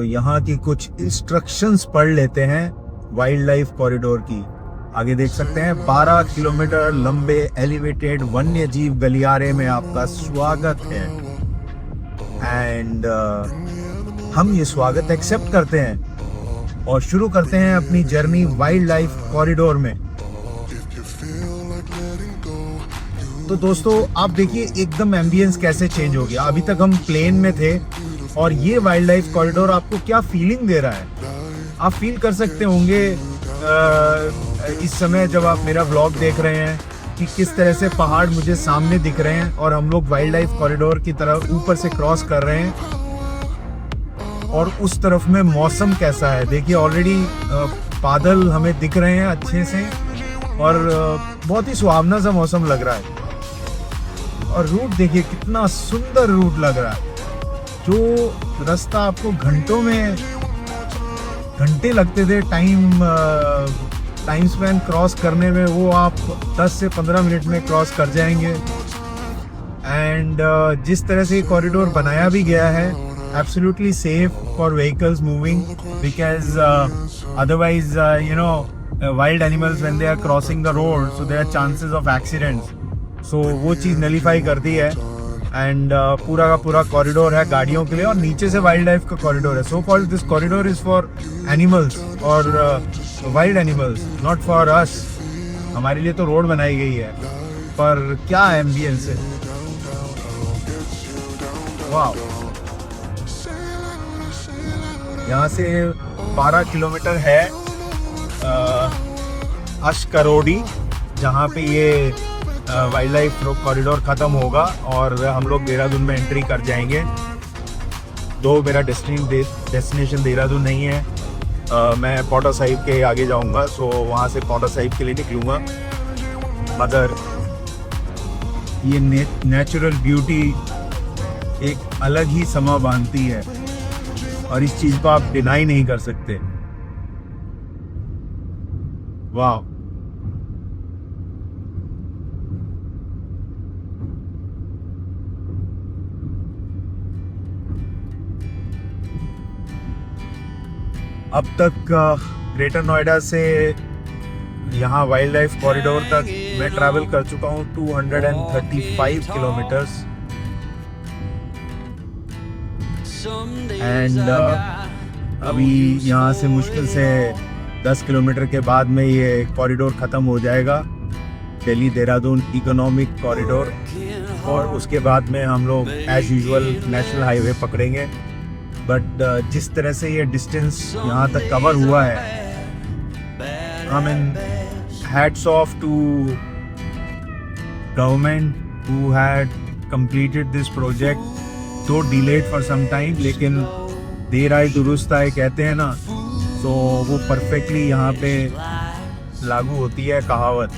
तो यहाँ की कुछ इंस्ट्रक्शंस पढ़ लेते हैं वाइल्ड लाइफ कॉरिडोर की। आगे देख सकते हैं 12 किलोमीटर लंबे एलिवेटेड वन्य जीव गलियारे में आपका स्वागत है। एंड हम ये स्वागत एक्सेप्ट करते हैं और शुरू करते हैं अपनी जर्नी वाइल्ड लाइफ कॉरिडोर में। तो दोस्तों आप देखिए एकदम एम्बियंस कैसे चेंज हो गया। अभी तक हम प्लेन में थे और ये वाइल्ड लाइफ कॉरिडोर आपको क्या फीलिंग दे रहा है आप फील कर सकते होंगे इस समय जब आप मेरा व्लॉग देख रहे हैं कि किस तरह से पहाड़ मुझे सामने दिख रहे हैं और हम लोग वाइल्ड लाइफ कॉरिडोर की तरफ ऊपर से क्रॉस कर रहे हैं। और उस तरफ में मौसम कैसा है देखिए, ऑलरेडी बादल हमें दिख रहे हैं अच्छे से और बहुत ही सुहावना सा मौसम लग रहा है। और रूट देखिए कितना सुंदर रूट लग रहा है। जो रास्ता आपको घंटे लगते थे टाइम स्पैन क्रॉस करने में, वो आप 10 से 15 मिनट में क्रॉस कर जाएंगे। एंड जिस तरह से ये कॉरिडोर बनाया भी गया है, absolutely safe for vehicles moving, because otherwise wild animals when they are crossing the road, so there are chances of accidents. So वो चीज़ नलीफाई करती है। एंड पूरा का पूरा कॉरिडोर है गाड़ियों के लिए और नीचे से वाइल्ड लाइफ का कॉरिडोर है। So called this corridor is for animals और wild animals, not for us. हमारे लिए तो रोड बनाई गई है, पर क्या एम्बियंस है, वाह। यहाँ से 12 किलोमीटर है अशकरोडी, जहाँ पे ये वाइल्ड लाइफ कॉरिडोर ख़त्म होगा और हम लोग देहरादून में एंट्री कर जाएंगे। दो मेरा डेस्टिनेशन देहरादून नहीं है, मैं पौटा साहिब के आगे जाऊंगा, सो वहाँ से पौटा साहिब के लिए निकलूँगा। मगर ये नेचुरल ब्यूटी एक अलग ही समा बांधती है और इस चीज़ को आप डिनाई नहीं कर सकते। वाह, अब तक ग्रेटर नोएडा से यहाँ वाइल्ड लाइफ कॉरिडोर तक मैं ट्रैवल कर चुका हूँ 235 किलोमीटर्स। एंड अभी यहाँ से मुश्किल से 10 किलोमीटर के बाद में ये कॉरिडोर ख़त्म हो जाएगा, दिल्ली देहरादून इकोनॉमिक कॉरिडोर, और उसके बाद में हम लोग एज यूजुअल नेशनल हाईवे पकड़ेंगे। बट जिस तरह से ये डिस्टेंस यहाँ तक कवर हुआ है, I mean hats off to government who had completed this project, though delayed for some time, लेकिन देर आए दुरुस्त आए कहते हैं ना, तो वो परफेक्टली यहाँ पे लागू होती है कहावत।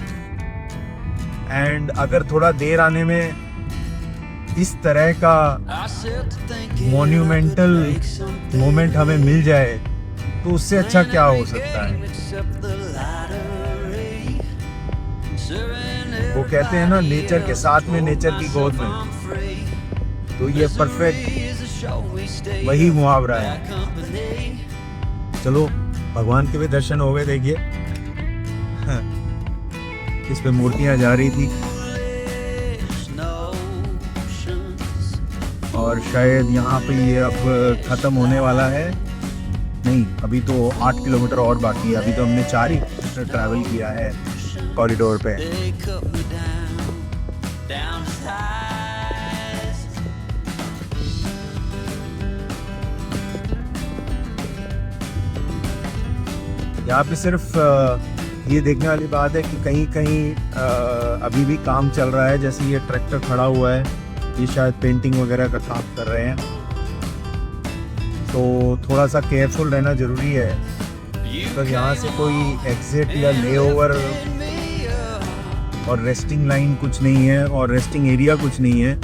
एंड अगर थोड़ा देर आने में इस तरह का मोन्यूमेंटल मोमेंट हमें मिल जाए तो उससे अच्छा क्या हो सकता है। वो कहते हैं ना, नेचर के साथ में, नेचर की गोद में, तो ये परफेक्ट वही मुहावरा है। चलो, भगवान के भी दर्शन हो गए। देखिए इस पे मूर्तियां जा रही थी और शायद यहाँ पे ये अब ख़त्म होने वाला है। नहीं, अभी तो 8 किलोमीटर और बाकी है। अभी तो हमने 4 ही किलोमीटर ट्रैवल किया है कॉरिडोर पे। यहाँ पे सिर्फ ये देखने वाली बात है कि कहीं कहीं अभी भी काम चल रहा है। जैसे ये ट्रैक्टर खड़ा हुआ है, ये शायद पेंटिंग वगैरह का काम कर रहे हैं, तो थोड़ा सा केयरफुल रहना ज़रूरी है। तो यहाँ से कोई एग्जिट या लेओवर और रेस्टिंग लाइन कुछ नहीं है और रेस्टिंग एरिया कुछ नहीं है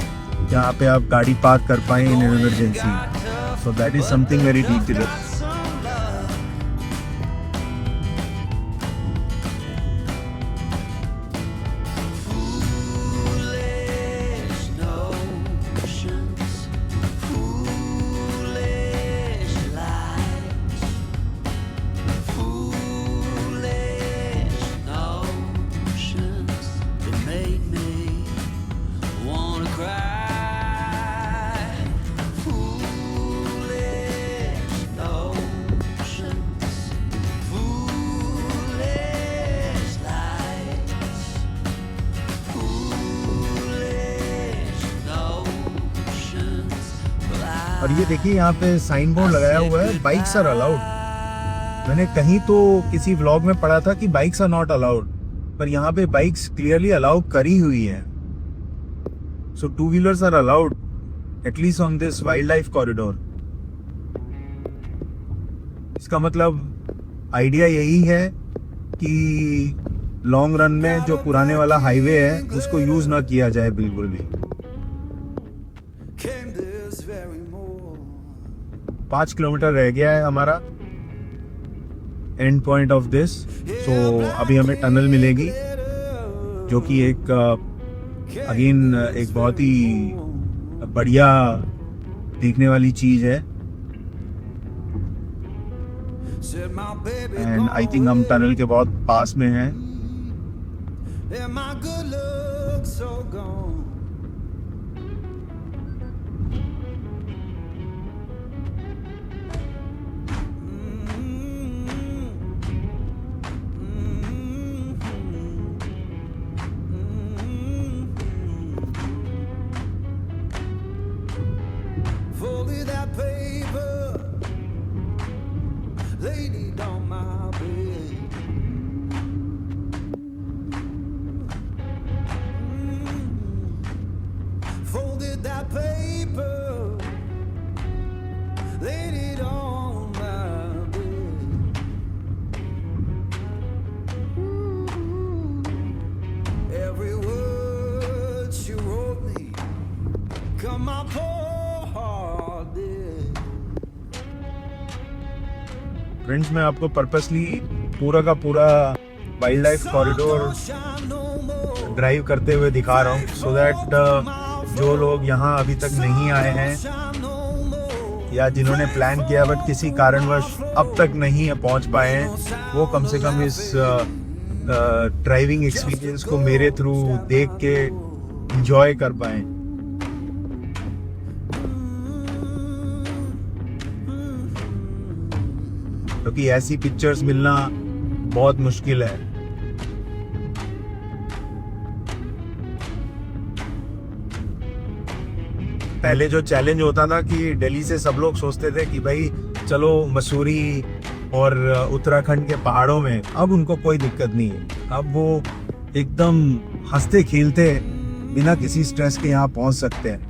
जहाँ पे आप गाड़ी पार्क कर पाएँ in emergency. So that is something very dangerous. और ये देखिए यहाँ पे साइन बोर्ड लगाया हुआ है, बाइक्स आर अलाउड। मैंने कहीं तो किसी व्लॉग में पढ़ा था कि बाइक्स आर नॉट अलाउड, पर यहाँ पे बाइक्स क्लियरली अलाउ करी हुई है। So two wheelers are allowed at least on this wildlife corridor. इसका मतलब आइडिया यही है कि लॉन्ग रन में जो पुराने वाला हाईवे है उसको यूज ना किया जाए बिल्कुल भी। 5 किलोमीटर रह गया है हमारा एंड पॉइंट ऑफ दिस। सो अभी हमें टनल मिलेगी जो कि एक अगेन एक बहुत ही बढ़िया देखने वाली चीज है। एंड आई थिंक हम टनल के बहुत पास में हैं। फ्रेंड्स, मैं आपको पर्पसली पूरा का पूरा वाइल्ड लाइफ कॉरिडोर ड्राइव करते हुए दिखा रहा हूँ सो दैट जो लोग यहाँ अभी तक नहीं आए हैं या जिन्होंने प्लान किया बट किसी कारणवश अब तक नहीं पहुँच पाए हैं, वो कम से कम इस ड्राइविंग एक्सपीरियंस को मेरे थ्रू देख के एंजॉय कर पाएँ। क्योंकि ऐसी पिक्चर्स मिलना बहुत मुश्किल है। पहले जो चैलेंज होता था कि दिल्ली से सब लोग सोचते थे कि भाई चलो मसूरी और उत्तराखंड के पहाड़ों में, अब उनको कोई दिक्कत नहीं है। अब वो एकदम हंसते खेलते बिना किसी स्ट्रेस के यहाँ पहुँच सकते हैं।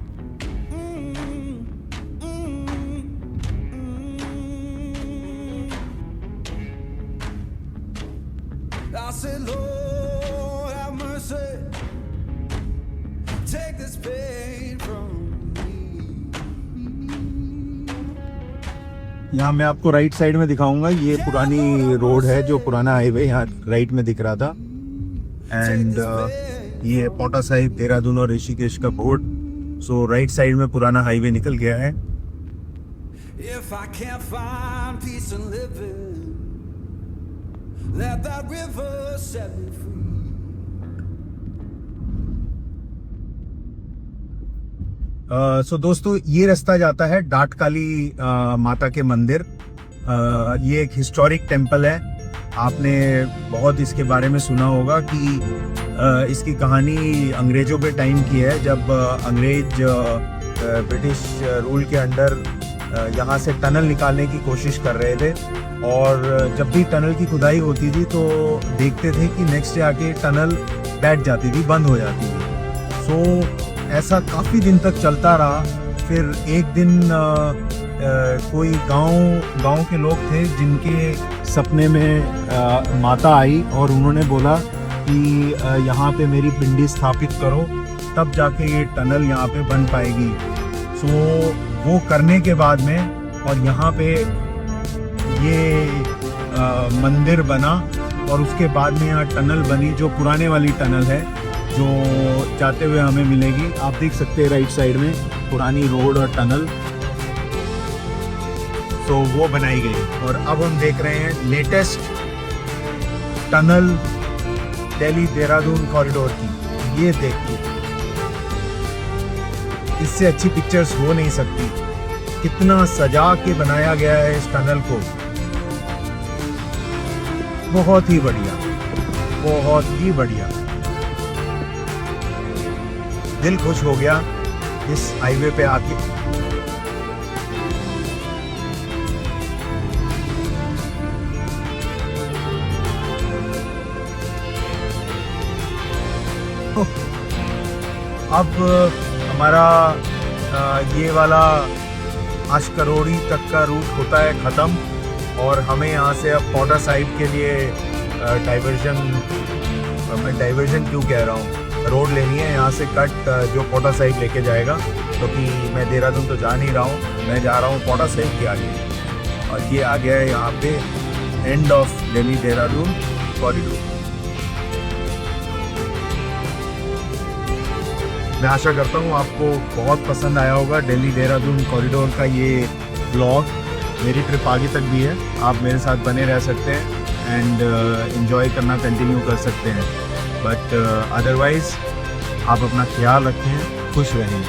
यहाँ मैं आपको राइट साइड में दिखाऊंगा, ये पुरानी रोड है, जो पुराना हाईवे यहाँ राइट में दिख रहा था। एंड ये पोटा साहिब, देहरादून और ऋषिकेश का बोर्ड। सो राइट साइड में पुराना हाईवे निकल गया है। सो दोस्तों, ये रास्ता जाता है डाट काली माता के मंदिर। ये एक हिस्टोरिक टेम्पल है। आपने बहुत इसके बारे में सुना होगा कि इसकी कहानी अंग्रेजों के टाइम की है, जब अंग्रेज ब्रिटिश रूल के अंडर यहाँ से टनल निकालने की कोशिश कर रहे थे। और जब भी टनल की खुदाई होती थी तो देखते थे कि नेक्स्ट डे आके टनल बैठ जाती थी, बंद हो जाती थी। सो ऐसा काफ़ी दिन तक चलता रहा। फिर एक दिन कोई गांव के लोग थे जिनके सपने में माता आई और उन्होंने बोला कि यहाँ पे मेरी पिंडी स्थापित करो, तब जाके ये टनल यहाँ पे बन पाएगी। सो वो करने के बाद में और यहाँ पे ये मंदिर बना और उसके बाद में यहाँ टनल बनी, जो पुराने वाली टनल है जो जाते हुए हमें मिलेगी। आप देख सकते हैं राइट साइड में पुरानी रोड और टनल, तो वो बनाई गई। और अब हम देख रहे हैं latest tunnel Delhi Dehradun corridor की। ये देखिए, इससे अच्छी पिक्चर्स हो नहीं सकती। कितना सजा के बनाया गया है इस टनल को, बहुत ही बढ़िया, बहुत ही बढ़िया। दिल खुश हो गया इस हाईवे पे आके। अब हमारा ये वाला आशकरोड़ी तक का रूट होता है ख़त्म और हमें यहाँ से अब पौंटा साहिब के लिए मैं डाइवर्जन क्यों कह रहा हूँ, रोड लेनी है यहाँ से कट जो पौंटा साहिब लेके जाएगा, क्योंकि मैं देहरादून तो जा नहीं रहा हूँ, मैं जा रहा हूँ पौंटा साहिब के आगे। और ये आ गया है यहाँ पे end of Delhi Dehradun corridor. मैं आशा करता हूँ आपको बहुत पसंद आया होगा दिल्ली देहरादून कॉरिडोर का ये ब्लॉग। मेरी ट्रिप आगे तक भी है, आप मेरे साथ बने रह सकते हैं एंड एंजॉय करना कंटिन्यू कर सकते हैं। बट अदरवाइज़ आप अपना ख्याल रखें, खुश रहें।